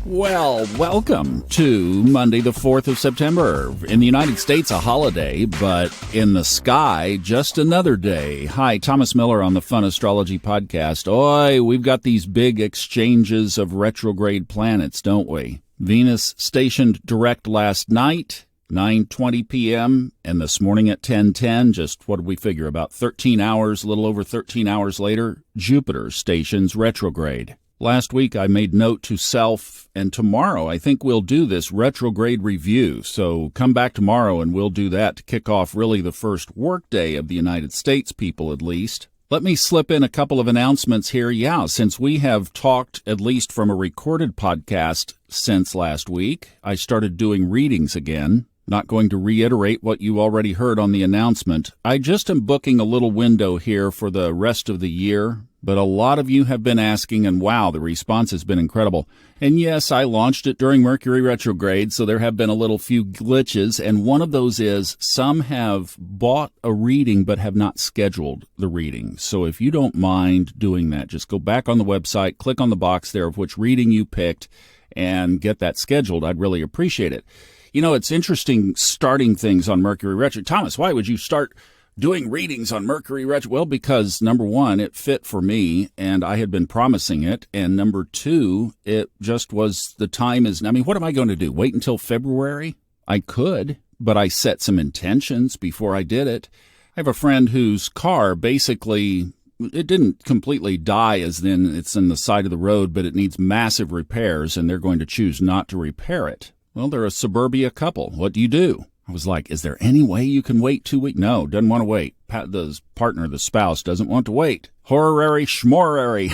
Well, welcome to Monday the 4th of September. In the United States, a holiday, but in the sky, just another day. Hi, Thomas Miller on the Fun Astrology Podcast. Oi, we've got these big exchanges of retrograde planets, don't we? Venus stationed direct last night, 9:20 p.m., and this morning at 10:10, just what did we figure, about 13 hours, a little over 13 hours later, Jupiter stations retrograde. Last week, I made note to self, and tomorrow I think we'll do this retrograde review. So come back tomorrow and we'll do that to kick off really the first workday of the United States people, at least. Let me slip in a couple of announcements here. Yeah, since we have talked, at least from a recorded podcast, since last week, I started doing readings again. Not going to reiterate what you already heard on the announcement. I just am booking a little window here for the rest of the year, but a lot of you have been asking, and wow, the response has been incredible. And yes, I launched it during Mercury retrograde, so there have been a little few glitches, and one of those is some have bought a reading but have not scheduled the reading. So if you don't mind doing that, just go back on the website, click on the box there of which reading you picked, and get that scheduled. I'd really appreciate it. You know, it's interesting starting things on Mercury retrograde. Thomas, why would you start doing readings on Mercury retrograde? Well, because number one, it fit for me and I had been promising it. And number two, it just was the time is, I mean, what am I going to do? Wait until February? I could, but I set some intentions before I did it. I have a friend whose car basically, it didn't completely die as in it's in the side of the road, but it needs massive repairs and they're going to choose not to repair it. Well, they're a suburbia couple. What do you do? I was like, is there any way you can wait 2 weeks? No, doesn't want to wait. The partner, the spouse, doesn't want to wait. Horary, schmorary.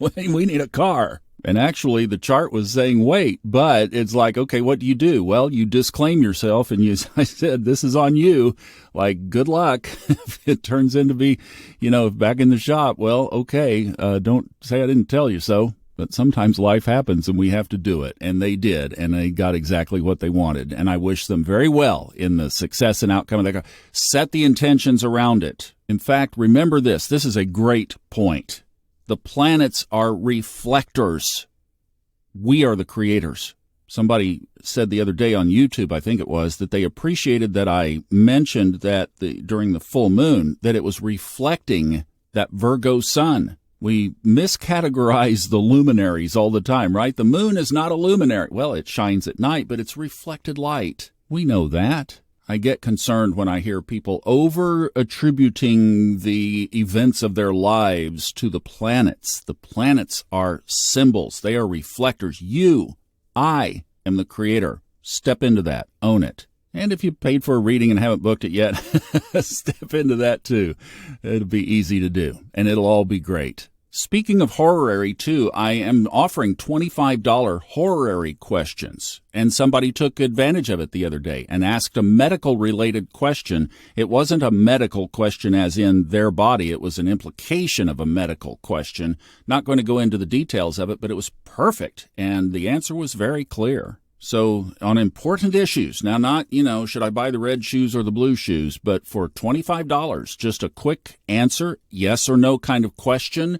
We need a car. And actually, the chart was saying wait, but it's like, okay, what do you do? Well, you disclaim yourself, and I said, this is on you. Like, good luck. If it turns into be, back in the shop, well, okay, don't say I didn't tell you so. But sometimes life happens and we have to do it. And they did. And they got exactly what they wanted. And I wish them very well in the success and outcome of their car. Set the intentions around it. In fact, remember this. This is a great point. The planets are reflectors. We are the creators. Somebody said the other day on YouTube, I think it was, that they appreciated that I mentioned that during the full moon, that it was reflecting that Virgo sun. We miscategorize the luminaries all the time, right? The moon is not a luminary. Well, it shines at night, but it's reflected light. We know that. I get concerned when I hear people over-attributing the events of their lives to the planets. The planets are symbols. They are reflectors. I am the creator. Step into that. Own it. And if you paid for a reading and haven't booked it yet, step into that too. It'll be easy to do, and it'll all be great. Speaking of horary too, I am offering $25 horary questions, and somebody took advantage of it the other day and asked a medical-related question. It wasn't a medical question as in their body. It was an implication of a medical question. Not going to go into the details of it, but it was perfect, and the answer was very clear. So on important issues, now not, should I buy the red shoes or the blue shoes, but for $25, just a quick answer, yes or no kind of question,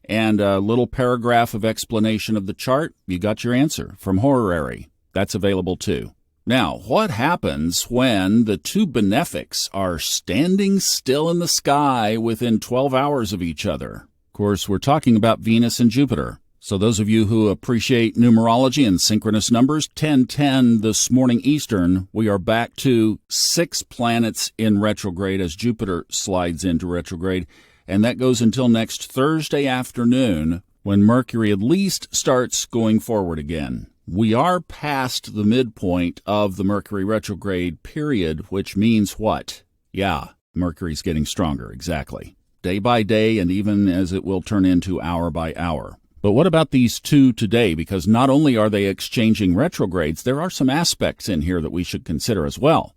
and a little paragraph of explanation of the chart, you got your answer from Horary. That's available too. Now, what happens when the two Benefics are standing still in the sky within 12 hours of each other? Of course, we're talking about Venus and Jupiter. So those of you who appreciate numerology and synchronous numbers, 10:10 this morning Eastern, we are back to 6 planets in retrograde as Jupiter slides into retrograde. And that goes until next Thursday afternoon when Mercury at least starts going forward again. We are past the midpoint of the Mercury retrograde period, which means what? Yeah, Mercury's getting stronger, exactly. Day by day, and even as it will turn into hour by hour. But what about these two today? Because not only are they exchanging retrogrades, there are some aspects in here that we should consider as well.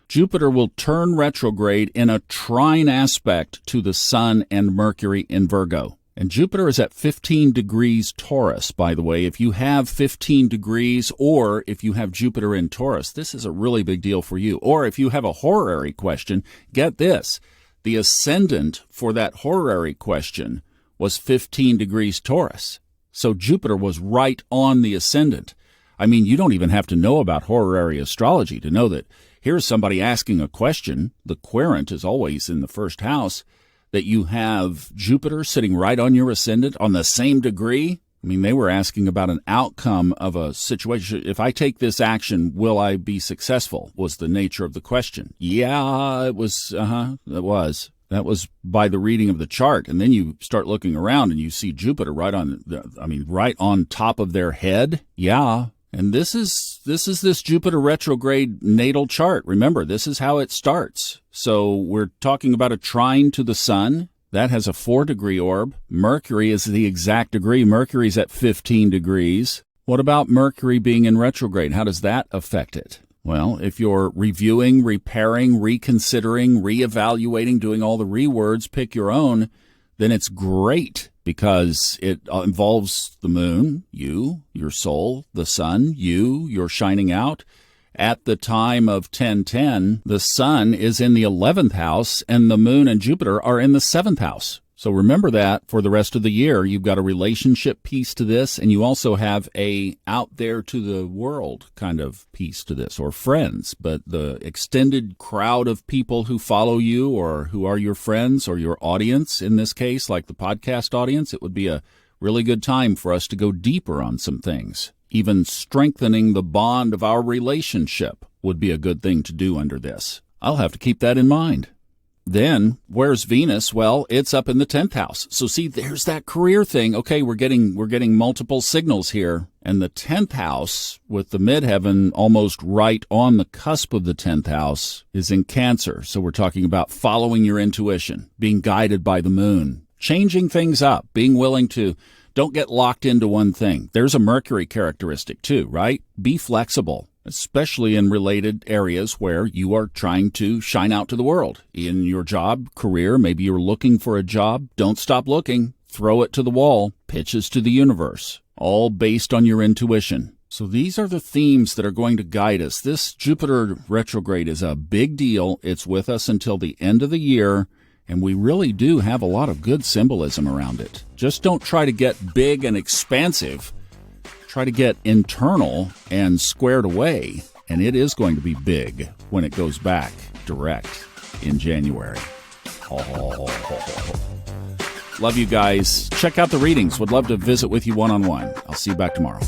Jupiter will turn retrograde in a trine aspect to the Sun and Mercury in Virgo. And Jupiter is at 15 degrees Taurus, by the way. If you have 15 degrees or if you have Jupiter in Taurus, this is a really big deal for you. Or if you have a horary question, get this. The ascendant for that horary question was 15 degrees Taurus. So Jupiter was right on the ascendant. I mean, you don't even have to know about horary astrology to know that here's somebody asking a question. The querent is always in the first house, that you have Jupiter sitting right on your ascendant on the same degree. I mean, they were asking about an outcome of a situation. If I take this action, will I be successful? Was the nature of the question. Yeah, it was. It was. That was by the reading of the chart. And then you start looking around and you see Jupiter right on top of their head. Yeah. And this is this Jupiter retrograde natal chart. Remember, this is how it starts. So we're talking about a trine to the sun. That has a 4-degree orb. Mercury is the exact degree. Mercury's at 15 degrees. What about Mercury being in retrograde? How does that affect it? Well, if you're reviewing, repairing, reconsidering, reevaluating, doing all the rewords, pick your own, then it's great because it involves the moon, you, your soul, the sun, you're shining out. At the time of 1010, the sun is in the 11th house and the moon and Jupiter are in the 7th house. So remember that for the rest of the year. You've got a relationship piece to this, and you also have a out there to the world kind of piece to this, or friends. But the extended crowd of people who follow you or who are your friends or your audience, in this case, like the podcast audience, it would be a really good time for us to go deeper on some things. Even strengthening the bond of our relationship would be a good thing to do under this. I'll have to keep that in mind. Then, where's Venus? Well, it's up in the 10th house. So see, there's that career thing. Okay, we're getting multiple signals here. And the 10th house, with the midheaven almost right on the cusp of the 10th house, is in Cancer. So we're talking about following your intuition, being guided by the moon, changing things up, being willing to don't get locked into one thing. There's a Mercury characteristic too, right? Be flexible, especially in related areas where you are trying to shine out to the world. In your job, career, maybe you're looking for a job. Don't stop looking. Throw it to the wall. Pitches to the universe. All based on your intuition. So these are the themes that are going to guide us. This Jupiter retrograde is a big deal. It's with us until the end of the year. And we really do have a lot of good symbolism around it. Just don't try to get big and expansive. Try to get internal and squared away. And it is going to be big when it goes back direct in January. Love you guys. Check out the readings. Would love to visit with you one-on-one. I'll see you back tomorrow.